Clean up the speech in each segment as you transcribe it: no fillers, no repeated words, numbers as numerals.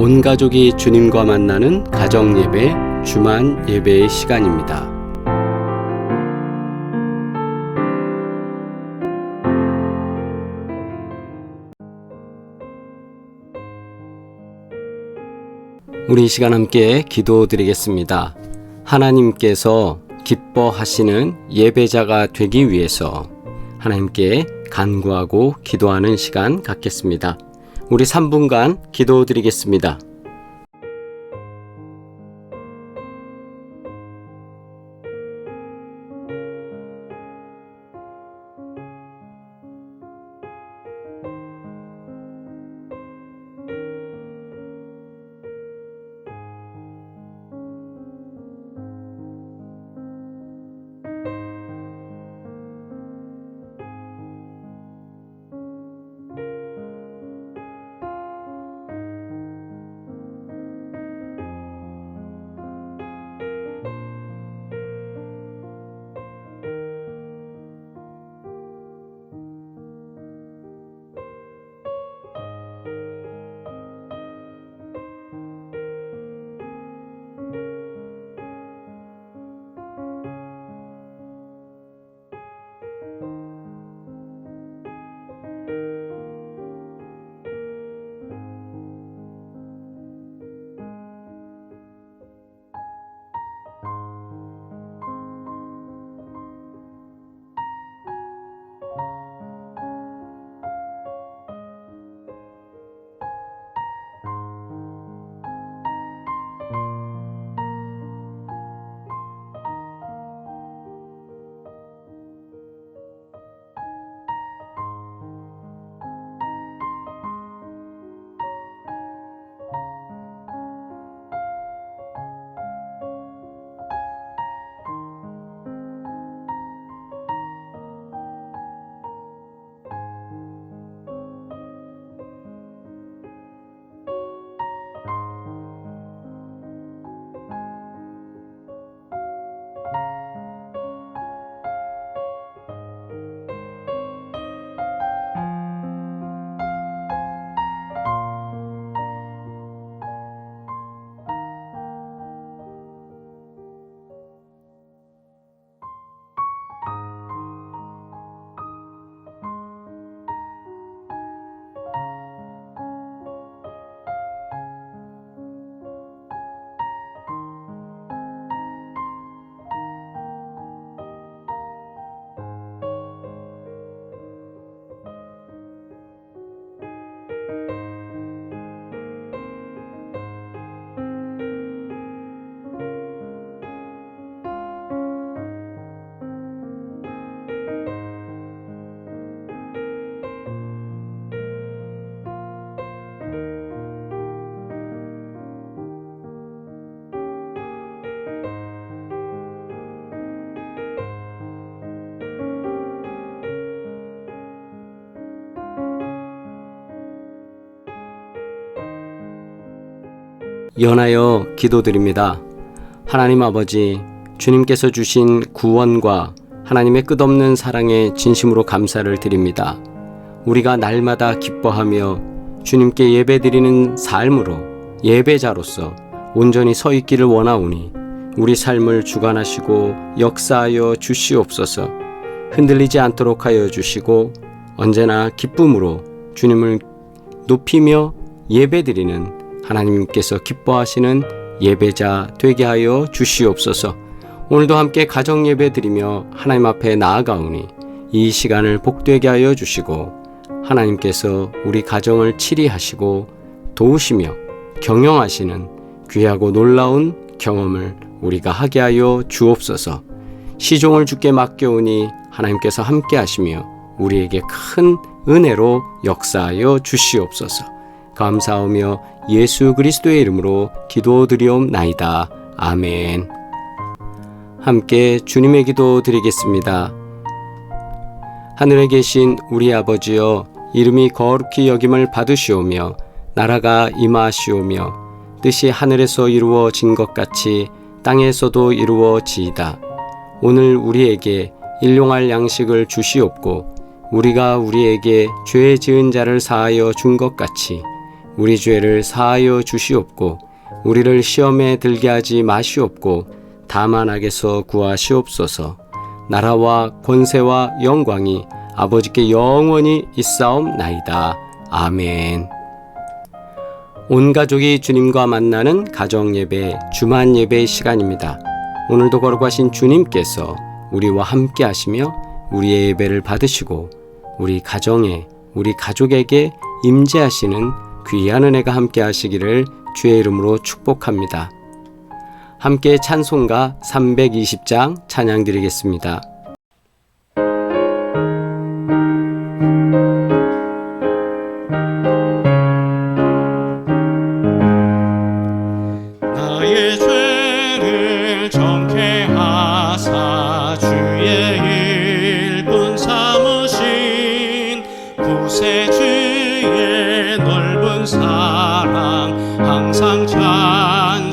온 가족이 주님과 만나는 가정예배, 주만 예배의 시간입니다. 우리 이 시간 함께 기도드리겠습니다. 하나님께서 기뻐하시는 예배자가 되기 위해서 하나님께 간구하고 기도하는 시간 갖겠습니다. 우리 3분간 기도드리겠습니다. 연하여 기도드립니다. 하나님 아버지, 주님께서 주신 구원과 하나님의 끝없는 사랑에 진심으로 감사를 드립니다. 우리가 날마다 기뻐하며 주님께 예배드리는 삶으로 예배자로서 온전히 서 있기를 원하오니 우리 삶을 주관하시고 역사하여 주시옵소서. 흔들리지 않도록 하여 주시고 언제나 기쁨으로 주님을 높이며 예배드리는 하나님께서 기뻐하시는 예배자 되게 하여 주시옵소서. 오늘도 함께 가정 예배 드리며 하나님 앞에 나아가오니 이 시간을 복되게 하여 주시고 하나님께서 우리 가정을 치리하시고 도우시며 경영하시는 귀하고 놀라운 경험을 우리가 하게 하여 주옵소서. 시종을 주께 맡겨오니 하나님께서 함께 하시며 우리에게 큰 은혜로 역사하여 주시옵소서. 감사하며 예수 그리스도의 이름으로 기도드리옵나이다. 아멘. 함께 주님의 기도 드리겠습니다. 하늘에 계신 우리 아버지여, 이름이 거룩히 여김을 받으시오며 나라가 임하시오며 뜻이 하늘에서 이루어진 것 같이 땅에서도 이루어지이다. 오늘 우리에게 일용할 양식을 주시옵고 우리가 우리에게 죄 지은 자를 사하여 준 것 같이 우리 죄를 사하여 주시옵고 우리를 시험에 들게 하지 마시옵고 다만 악에서 구하시옵소서. 나라와 권세와 영광이 아버지께 영원히 있사옵나이다. 아멘. 온 가족이 주님과 만나는 가정예배, 주만예배의 시간입니다. 오늘도 거룩하신 주님께서 우리와 함께 하시며 우리의 예배를 받으시고 우리 가정에, 우리 가족에게 임재하시는 귀한 은혜가 함께 하시기를 주의 이름으로 축복합니다. 함께 찬송가 320장 찬양 드리겠습니다. 나의 죄를 정케 하사 주의 일꾼 삼으신 구세주의 넓은 사랑 항상 찬송합니다.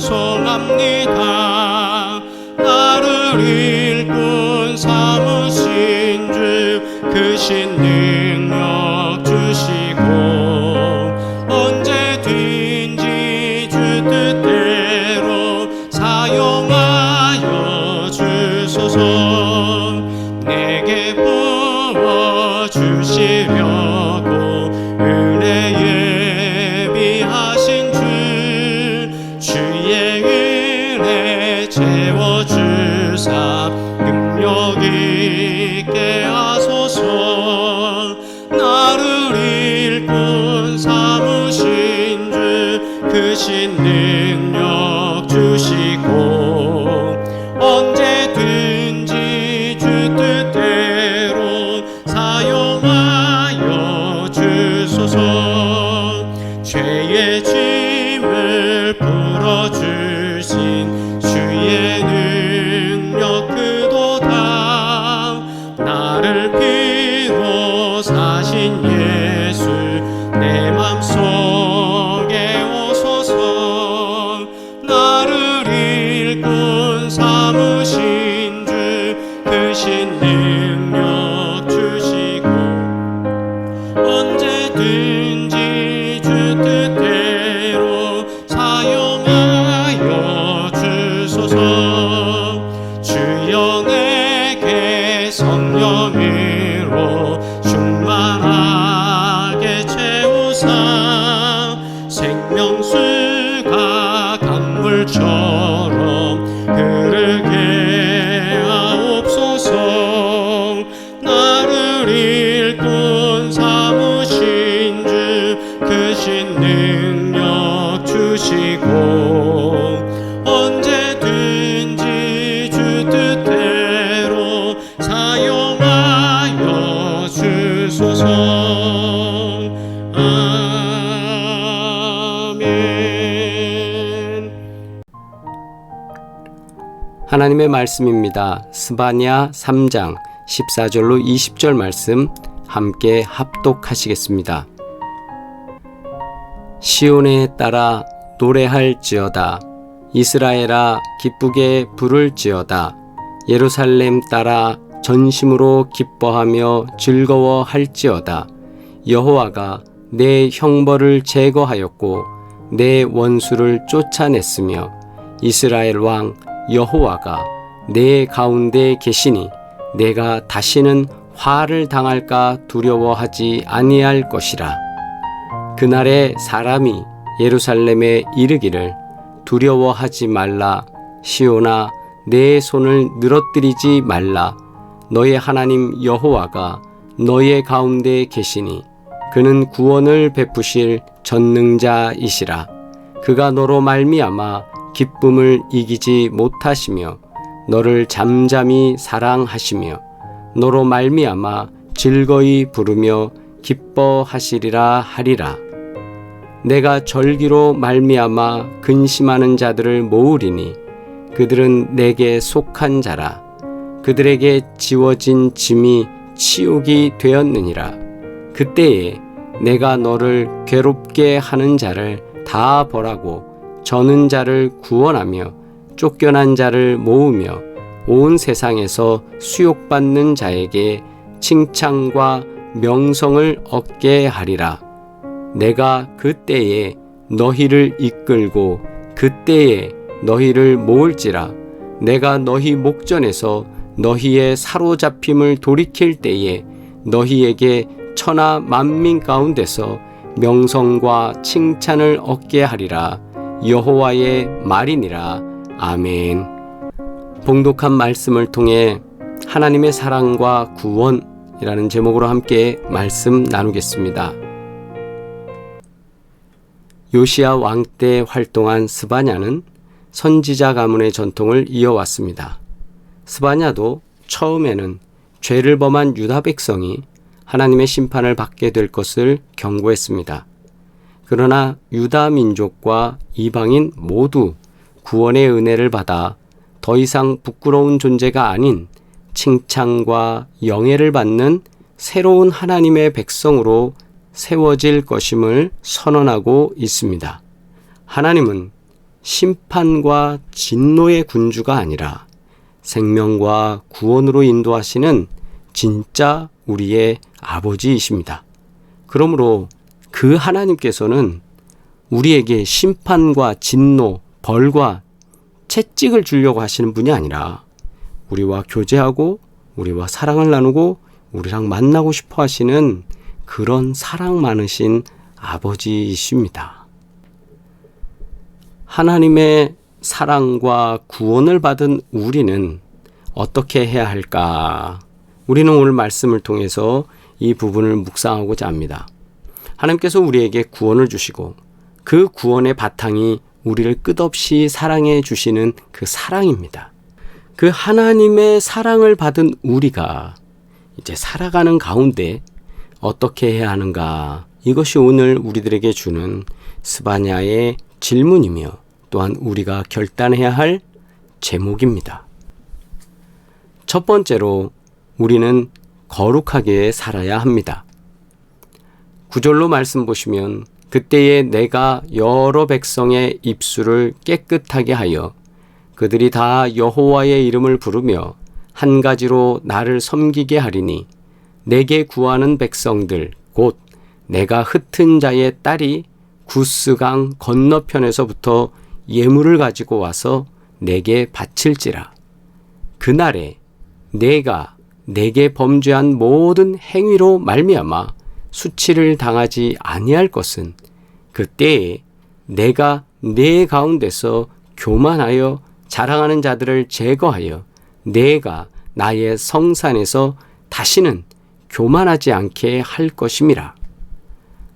나를 일꾼 삼으신 주 크신 능력 주시고 언제든지 주 뜻대로 사용하여 주소서. 내게 부어주시려고 은혜 예비하신 주 주의 은혜 채워주사 능력 있게 하소서. 나를 일꾼 삼으신 주 크신 능력 주시고 언제든지 주 뜻대로 사용하여 주소서. 죄의 짐을 풀어주신 주의 능력 그도다. 나를 피로 사신 예수 내 맘속에 오소서. 나를 일꾼 삼으신 주 크신 능력 주시고 언제든지 주 뜻대로 사용하여 주소서. 주여 내게 성령으로 충만하게 채우사 생명수가 강물처럼 흐르게 하옵소서. 나를 일꾼 삼으신 주 크신 능력 주시고 언제든지 주 뜻대로 사용하여 주소서. 아멘. 하나님의 말씀입니다. 스바냐 3장 14절로 20절 말씀 함께 합독하시겠습니다. 시온에 따라 노래할지어다. 이스라엘아 기쁘게 부를지어다. 예루살렘 따라 전심으로 기뻐하며 즐거워할지어다. 여호와가 내 형벌을 제거하였고 내 원수를 쫓아냈으며 이스라엘 왕 여호와가 내 가운데 계시니 내가 다시는 화를 당할까 두려워하지 아니할 것이라. 그날에 사람이 예루살렘에 이르기를 두려워하지 말라. 시온아 내 손을 늘어뜨리지 말라. 너의 하나님 여호와가 너의 가운데 계시니 그는 구원을 베푸실 전능자이시라. 그가 너로 말미암아 기쁨을 이기지 못하시며 너를 잠잠히 사랑하시며 너로 말미암아 즐거이 부르며 기뻐하시리라 하리라. 내가 절기로 말미암아 근심하는 자들을 모으리니 그들은 내게 속한 자라. 그들에게 지워진 짐이 치욕이 되었느니라. 그때에 내가 너를 괴롭게 하는 자를 다 벌하고 저는 자를 구원하며 쫓겨난 자를 모으며 온 세상에서 수욕받는 자에게 칭찬과 명성을 얻게 하리라. 내가 그때에 너희를 이끌고 그때에 너희를 모을지라. 내가 너희 목전에서 너희의 사로잡힘을 돌이킬 때에 너희에게 천하 만민 가운데서 명성과 칭찬을 얻게 하리라. 여호와의 말이니라. 아멘. 봉독한 말씀을 통해 하나님의 사랑과 구원이라는 제목으로 함께 말씀 나누겠습니다. 요시야 왕 때 활동한 스바냐는 선지자 가문의 전통을 이어왔습니다. 스바냐도 처음에는 죄를 범한 유다 백성이 하나님의 심판을 받게 될 것을 경고했습니다. 그러나 유다 민족과 이방인 모두 구원의 은혜를 받아 더 이상 부끄러운 존재가 아닌 칭찬과 영예를 받는 새로운 하나님의 백성으로 세워질 것임을 선언하고 있습니다. 하나님은 심판과 진노의 군주가 아니라 생명과 구원으로 인도하시는 진짜 우리의 아버지이십니다. 그러므로 그 하나님께서는 우리에게 심판과 진노, 벌과 채찍을 주려고 하시는 분이 아니라 우리와 교제하고 우리와 사랑을 나누고 우리랑 만나고 싶어 하시는 그런 사랑 많으신 아버지이십니다. 하나님의 사랑과 구원을 받은 우리는 어떻게 해야 할까? 우리는 오늘 말씀을 통해서 이 부분을 묵상하고자 합니다. 하나님께서 우리에게 구원을 주시고 그 구원의 바탕이 우리를 끝없이 사랑해 주시는 그 사랑입니다. 그 하나님의 사랑을 받은 우리가 이제 살아가는 가운데 어떻게 해야 하는가? 이것이 오늘 우리들에게 주는 스바냐의 질문이며 또한 우리가 결단해야 할 제목입니다. 첫 번째로 우리는 거룩하게 살아야 합니다. 9절로 말씀 보시면 그때에 내가 여러 백성의 입술을 깨끗하게 하여 그들이 다 여호와의 이름을 부르며 한 가지로 나를 섬기게 하리니 내게 구하는 백성들 곧 내가 흩은 자의 딸이 구스강 건너편에서부터 예물을 가지고 와서 내게 바칠지라. 그날에 내가 내게 범죄한 모든 행위로 말미암아 수치를 당하지 아니할 것은 그때에 내가 내 가운데서 교만하여 자랑하는 자들을 제거하여 내가 나의 성산에서 다시는 교만하지 않게 할 것임이라.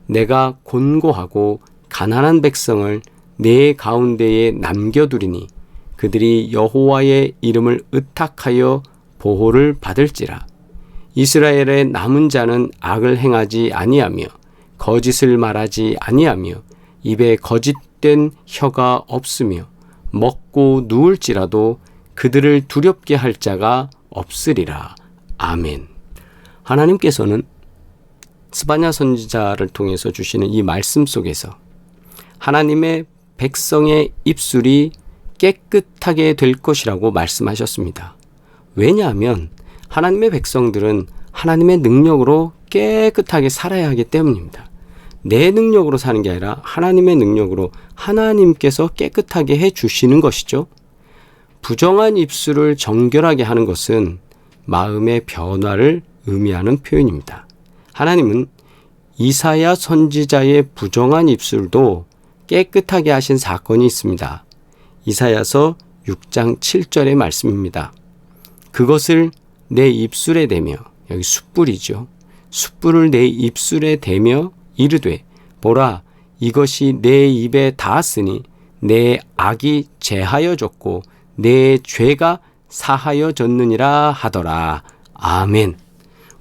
내가 곤고하고 가난한 백성을 내 가운데에 남겨두리니 그들이 여호와의 이름을 의탁하여 보호를 받을지라. 이스라엘의 남은 자는 악을 행하지 아니하며 거짓을 말하지 아니하며 입에 거짓된 혀가 없으며 먹고 누울지라도 그들을 두렵게 할 자가 없으리라. 아멘. 하나님께서는 스바냐 선지자를 통해서 주시는 이 말씀 속에서 하나님의 백성의 입술이 깨끗하게 될 것이라고 말씀하셨습니다. 왜냐하면 하나님의 백성들은 하나님의 능력으로 깨끗하게 살아야 하기 때문입니다. 내 능력으로 사는 게 아니라 하나님의 능력으로 하나님께서 깨끗하게 해주시는 것이죠. 부정한 입술을 정결하게 하는 것은 마음의 변화를 의미하는 표현입니다. 하나님은 이사야 선지자의 부정한 입술도 깨끗하게 하신 사건이 있습니다. 이사야서 6장 7절의 말씀입니다. 그것을 내 입술에 대며, 여기 숯불이죠. 숯불을 내 입술에 대며 이르되 보라 이것이 내 입에 닿았으니 내 악이 제하여졌고 내 죄가 사하여졌느니라 하더라. 아멘.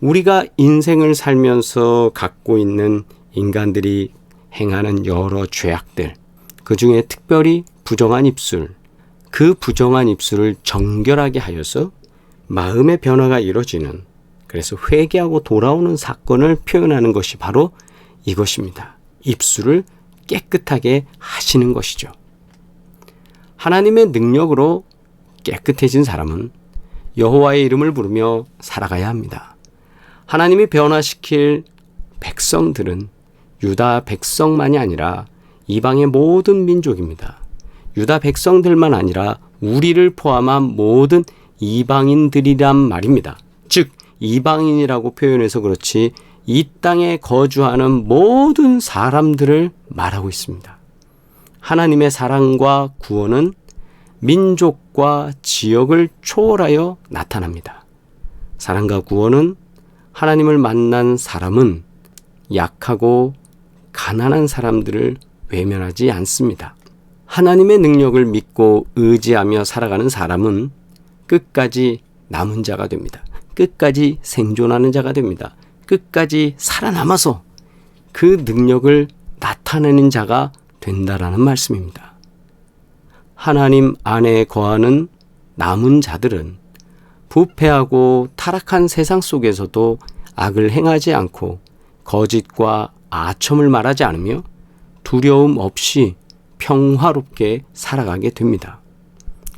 우리가 인생을 살면서 갖고 있는 인간들이 행하는 여러 죄악들, 그 중에 특별히 부정한 입술, 그 부정한 입술을 정결하게 하여서 마음의 변화가 이루어지는, 그래서 회개하고 돌아오는 사건을 표현하는 것이 바로 이것입니다. 입술을 깨끗하게 하시는 것이죠. 하나님의 능력으로 깨끗해진 사람은 여호와의 이름을 부르며 살아가야 합니다. 하나님이 변화시킬 백성들은 유다 백성만이 아니라 이방의 모든 민족입니다. 유다 백성들만 아니라 우리를 포함한 모든 이방인들이란 말입니다. 즉 이방인이라고 표현해서 그렇지 이 땅에 거주하는 모든 사람들을 말하고 있습니다. 하나님의 사랑과 구원은 민족과 지역을 초월하여 나타납니다. 사랑과 구원은 하나님을 만난 사람은 약하고 가난한 사람들을 외면하지 않습니다. 하나님의 능력을 믿고 의지하며 살아가는 사람은 끝까지 남은 자가 됩니다. 끝까지 생존하는 자가 됩니다. 끝까지 살아남아서 그 능력을 나타내는 자가 된다라는 말씀입니다. 하나님 안에 거하는 남은 자들은 부패하고 타락한 세상 속에서도 악을 행하지 않고 거짓과 아첨을 말하지 않으며 두려움 없이 평화롭게 살아가게 됩니다.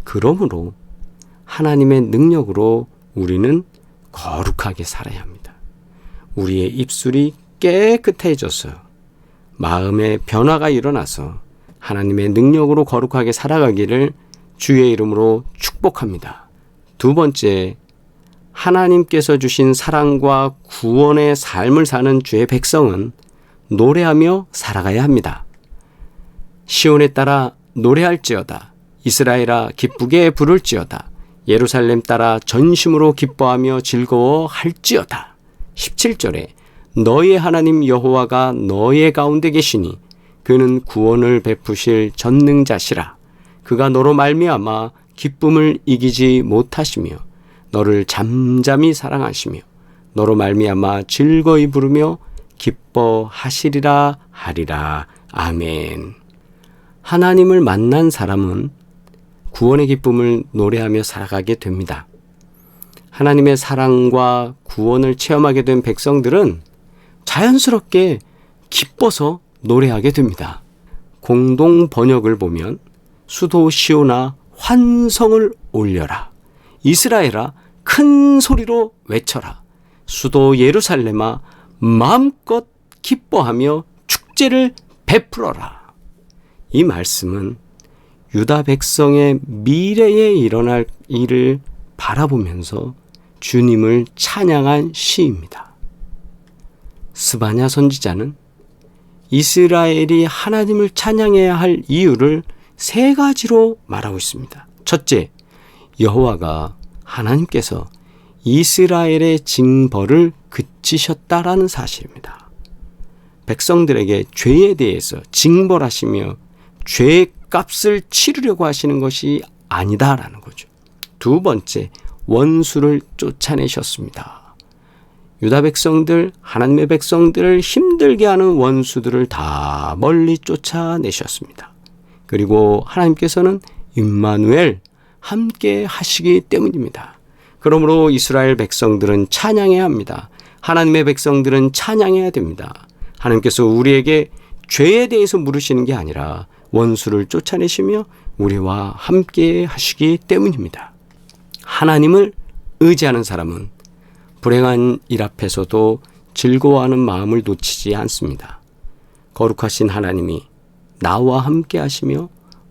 그러므로 하나님의 능력으로 우리는 거룩하게 살아야 합니다. 우리의 입술이 깨끗해져서 마음의 변화가 일어나서 하나님의 능력으로 거룩하게 살아가기를 주의 이름으로 축복합니다. 두 번째, 하나님께서 주신 사랑과 구원의 삶을 사는 주의 백성은 노래하며 살아가야 합니다. 시온에 따라 노래할지어다. 이스라엘아 기쁘게 부를지어다. 예루살렘 따라 전심으로 기뻐하며 즐거워할지어다. 17절에 너의 하나님 여호와가 너의 가운데 계시니 그는 구원을 베푸실 전능자시라. 그가 너로 말미암아 기쁨을 이기지 못하시며 너를 잠잠히 사랑하시며 너로 말미암아 즐거이 부르며 기뻐하시리라 하리라. 아멘. 하나님을 만난 사람은 구원의 기쁨을 노래하며 살아가게 됩니다. 하나님의 사랑과 구원을 체험하게 된 백성들은 자연스럽게 기뻐서 노래하게 됩니다. 공동 번역을 보면 수도 시온아 환성을 올려라. 이스라엘아 큰 소리로 외쳐라. 수도 예루살렘아 마음껏 기뻐하며 축제를 베풀어라. 이 말씀은 유다 백성의 미래에 일어날 일을 바라보면서 주님을 찬양한 시입니다. 스바냐 선지자는 이스라엘이 하나님을 찬양해야 할 이유를 세 가지로 말하고 있습니다. 첫째, 여호와가 하나님께서 이스라엘의 징벌을 그치셨다라는 사실입니다. 백성들에게 죄에 대해서 징벌하시며 죄의 값을 치르려고 하시는 것이 아니다라는 거죠. 두 번째, 원수를 쫓아내셨습니다. 유다 백성들, 하나님의 백성들을 힘들게 하는 원수들을 다 멀리 쫓아내셨습니다. 그리고 하나님께서는 임마누엘 함께 하시기 때문입니다. 그러므로 이스라엘 백성들은 찬양해야 합니다. 하나님의 백성들은 찬양해야 됩니다. 하나님께서 우리에게 죄에 대해서 물으시는 게 아니라 원수를 쫓아내시며 우리와 함께 하시기 때문입니다. 하나님을 의지하는 사람은 불행한 일 앞에서도 즐거워하는 마음을 놓치지 않습니다. 거룩하신 하나님이 나와 함께 하시며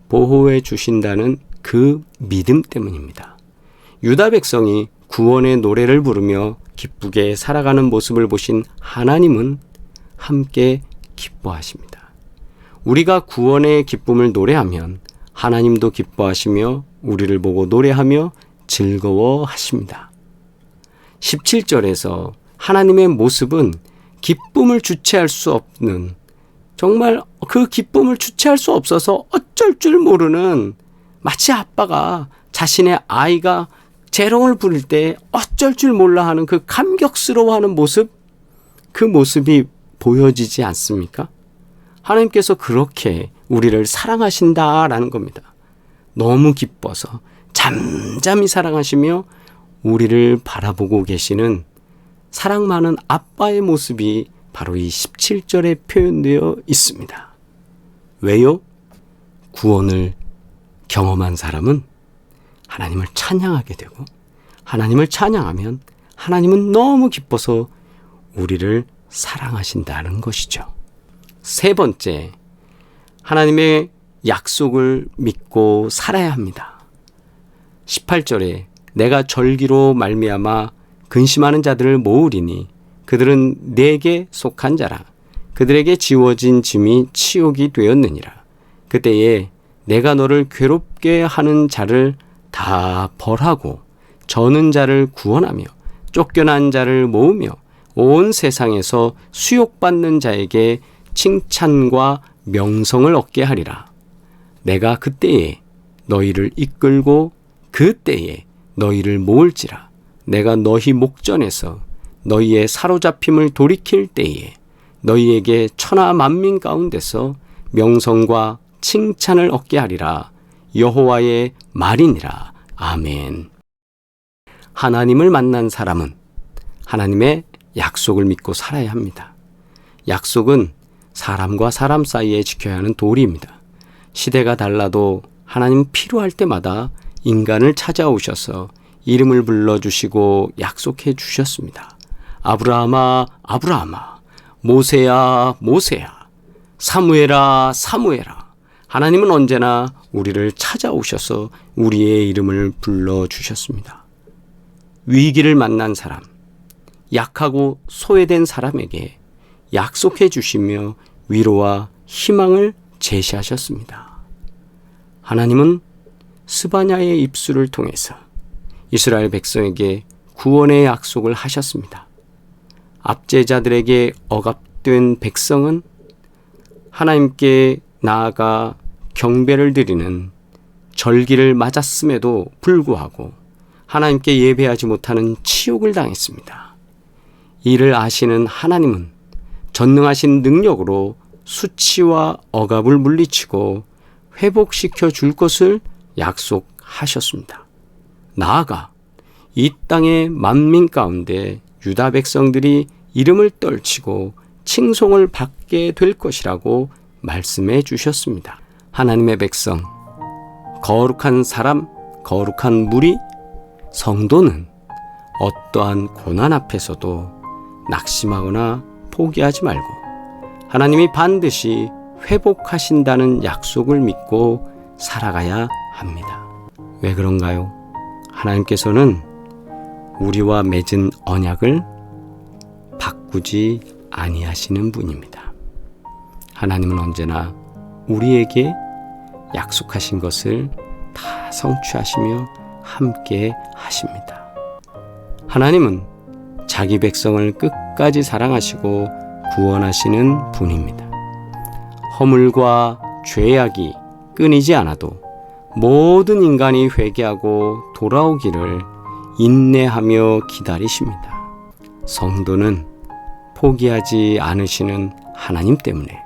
보호해 주신다는 그 믿음 때문입니다. 유다 백성이 구원의 노래를 부르며 기쁘게 살아가는 모습을 보신 하나님은 함께 기뻐하십니다. 우리가 구원의 기쁨을 노래하면 하나님도 기뻐하시며 우리를 보고 노래하며 즐거워하십니다. 17절에서 하나님의 모습은 기쁨을 주체할 수 없는, 정말 그 기쁨을 주체할 수 없어서 어쩔 줄 모르는, 마치 아빠가 자신의 아이가 재롱을 부릴 때 어쩔 줄 몰라 하는 그 감격스러워하는 모습, 그 모습이 보여지지 않습니까? 하나님께서 그렇게 우리를 사랑하신다라는 겁니다. 너무 기뻐서 잠잠히 사랑하시며 우리를 바라보고 계시는 사랑 많은 아빠의 모습이 바로 이 17절에 표현되어 있습니다. 왜요? 구원을 경험한 사람은 하나님을 찬양하게 되고, 하나님을 찬양하면 하나님은 너무 기뻐서 우리를 사랑하신다는 것이죠. 세 번째, 하나님의 약속을 믿고 살아야 합니다. 18절에 내가 절기로 말미암아 근심하는 자들을 모으리니 그들은 내게 속한 자라. 그들에게 지워진 짐이 치욕이 되었느니라. 그때에 내가 너를 괴롭게 하는 자를 다 벌하고 저는 자를 구원하며 쫓겨난 자를 모으며 온 세상에서 수욕받는 자에게 칭찬과 명성을 얻게 하리라. 내가 그때에 너희를 이끌고 그때에 너희를 모을지라. 내가 너희 목전에서 너희의 사로잡힘을 돌이킬 때에 너희에게 천하 만민 가운데서 명성과 칭찬을 얻게 하리라. 여호와의 말이니라. 아멘. 하나님을 만난 사람은 하나님의 약속을 믿고 살아야 합니다. 약속은 사람과 사람 사이에 지켜야 하는 도리입니다. 시대가 달라도 하나님 필요할 때마다 인간을 찾아오셔서 이름을 불러주시고 약속해 주셨습니다. 아브라함아, 아브라함아, 모세야, 모세야, 사무엘아, 사무엘아. 하나님은 언제나 우리를 찾아오셔서 우리의 이름을 불러주셨습니다. 위기를 만난 사람, 약하고 소외된 사람에게 약속해 주시며 위로와 희망을 제시하셨습니다. 하나님은 스바냐의 입술을 통해서 이스라엘 백성에게 구원의 약속을 하셨습니다. 압제자들에게 억압된 백성은 하나님께 나아가 경배를 드리는 절기를 맞았음에도 불구하고 하나님께 예배하지 못하는 치욕을 당했습니다. 이를 아시는 하나님은 전능하신 능력으로 수치와 억압을 물리치고 회복시켜 줄 것을 약속하셨습니다. 나아가 이 땅의 만민 가운데 유다 백성들이 이름을 떨치고 칭송을 받게 될 것이라고 말씀해 주셨습니다. 하나님의 백성, 거룩한 사람, 거룩한 무리, 성도는 어떠한 고난 앞에서도 낙심하거나 포기하지 말고 하나님이 반드시 회복하신다는 약속을 믿고 살아가야 합니다. 왜 그런가요? 하나님께서는 우리와 맺은 언약을 바꾸지 아니하시는 분입니다. 하나님은 언제나 우리에게 약속하신 것을 다 성취하시며 함께 하십니다. 하나님은 자기 백성을 끝까지 사랑하시고 구원하시는 분입니다. 허물과 죄악이 끊이지 않아도 모든 인간이 회개하고 돌아오기를 인내하며 기다리십니다. 성도는 포기하지 않으시는 하나님 때문에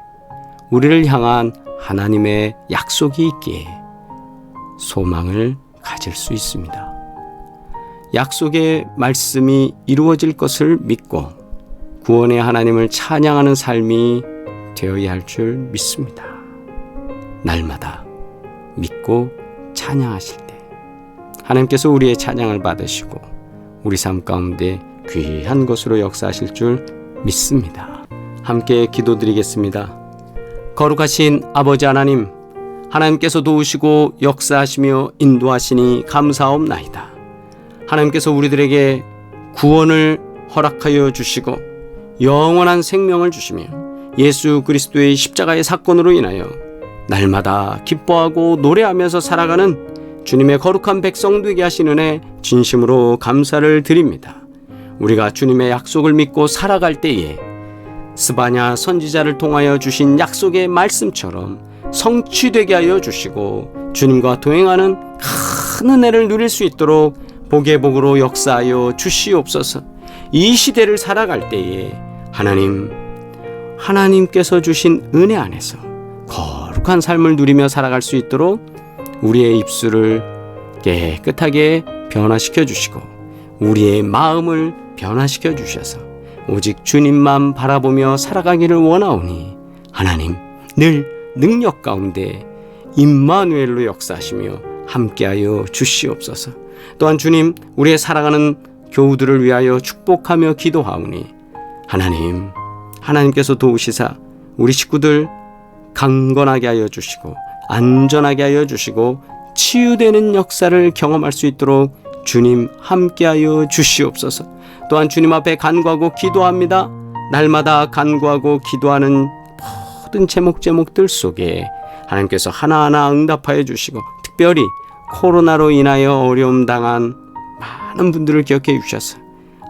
우리를 향한 하나님의 약속이 있기에 소망을 가질 수 있습니다. 약속의 말씀이 이루어질 것을 믿고 구원의 하나님을 찬양하는 삶이 되어야 할 줄 믿습니다. 날마다 믿고 찬양하실 때 하나님께서 우리의 찬양을 받으시고 우리 삶 가운데 귀한 것으로 역사하실 줄 믿습니다. 함께 기도드리겠습니다. 거룩하신 아버지 하나님, 하나님께서 도우시고 역사하시며 인도하시니 감사옵나이다. 하나님께서 우리들에게 구원을 허락하여 주시고 영원한 생명을 주시며 예수 그리스도의 십자가의 사건으로 인하여 날마다 기뻐하고 노래하면서 살아가는 주님의 거룩한 백성 되게 하신 은혜 진심으로 감사를 드립니다. 우리가 주님의 약속을 믿고 살아갈 때에 스바냐 선지자를 통하여 주신 약속의 말씀처럼 성취되게 하여 주시고 주님과 동행하는 큰 은혜를 누릴 수 있도록 복의 복으로 역사하여 주시옵소서. 이 시대를 살아갈 때에 하나님께서 주신 은혜 안에서 거룩한 삶을 누리며 살아갈 수 있도록 우리의 입술을 깨끗하게 변화시켜 주시고 우리의 마음을 변화시켜 주셔서 오직 주님만 바라보며 살아가기를 원하오니 하나님 늘 능력 가운데 임마누엘로 역사하시며 함께하여 주시옵소서. 또한 주님, 우리의 사랑하는 교우들을 위하여 축복하며 기도하오니 하나님께서 도우시사 우리 식구들 강건하게 하여 주시고 안전하게 하여 주시고 치유되는 역사를 경험할 수 있도록 주님 함께하여 주시옵소서. 또한 주님 앞에 간구하고 기도합니다. 날마다 간구하고 기도하는 모든 제목들 속에 하나님께서 하나하나 응답하여 주시고, 특별히 코로나로 인하여 어려움 당한 많은 분들을 기억해 주셔서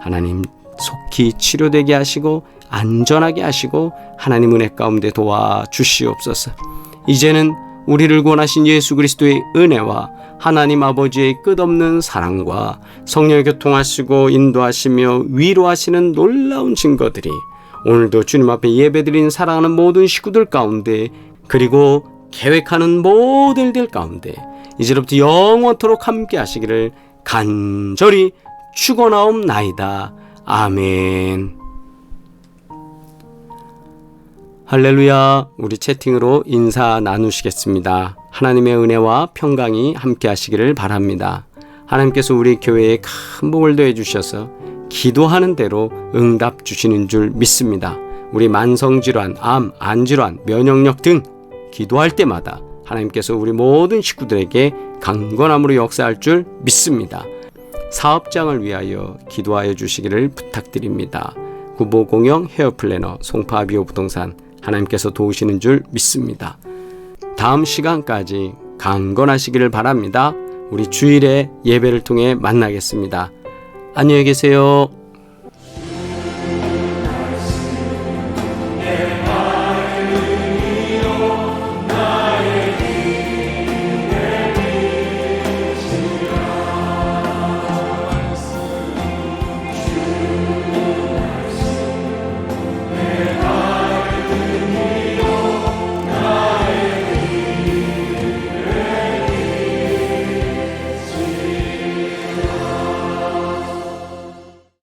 하나님 속히 치료되게 하시고 안전하게 하시고 하나님 은혜 가운데 도와주시옵소서. 이제는 우리를 구원하신 예수 그리스도의 은혜와 하나님 아버지의 끝없는 사랑과 성령의 교통하시고 인도하시며 위로하시는 놀라운 증거들이 오늘도 주님 앞에 예배드린 사랑하는 모든 식구들 가운데, 그리고 계획하는 모든 일들 가운데 이제부터 영원토록 함께 하시기를 간절히 축원하옵나이다. 아멘. 할렐루야. 우리 채팅으로 인사 나누시겠습니다. 하나님의 은혜와 평강이 함께 하시기를 바랍니다. 하나님께서 우리 교회에 큰 복을 더해 주셔서 기도하는 대로 응답 주시는 줄 믿습니다. 우리 만성질환, 암, 안질환, 면역력 등 기도할 때마다 하나님께서 우리 모든 식구들에게 강건함으로 역사할 줄 믿습니다. 사업장을 위하여 기도하여 주시기를 부탁드립니다. 구보공영 헤어플래너 송파비오 부동산 하나님께서 도우시는 줄 믿습니다. 다음 시간까지 강건하시기를 바랍니다. 우리 주일에 예배를 통해 만나겠습니다. 안녕히 계세요.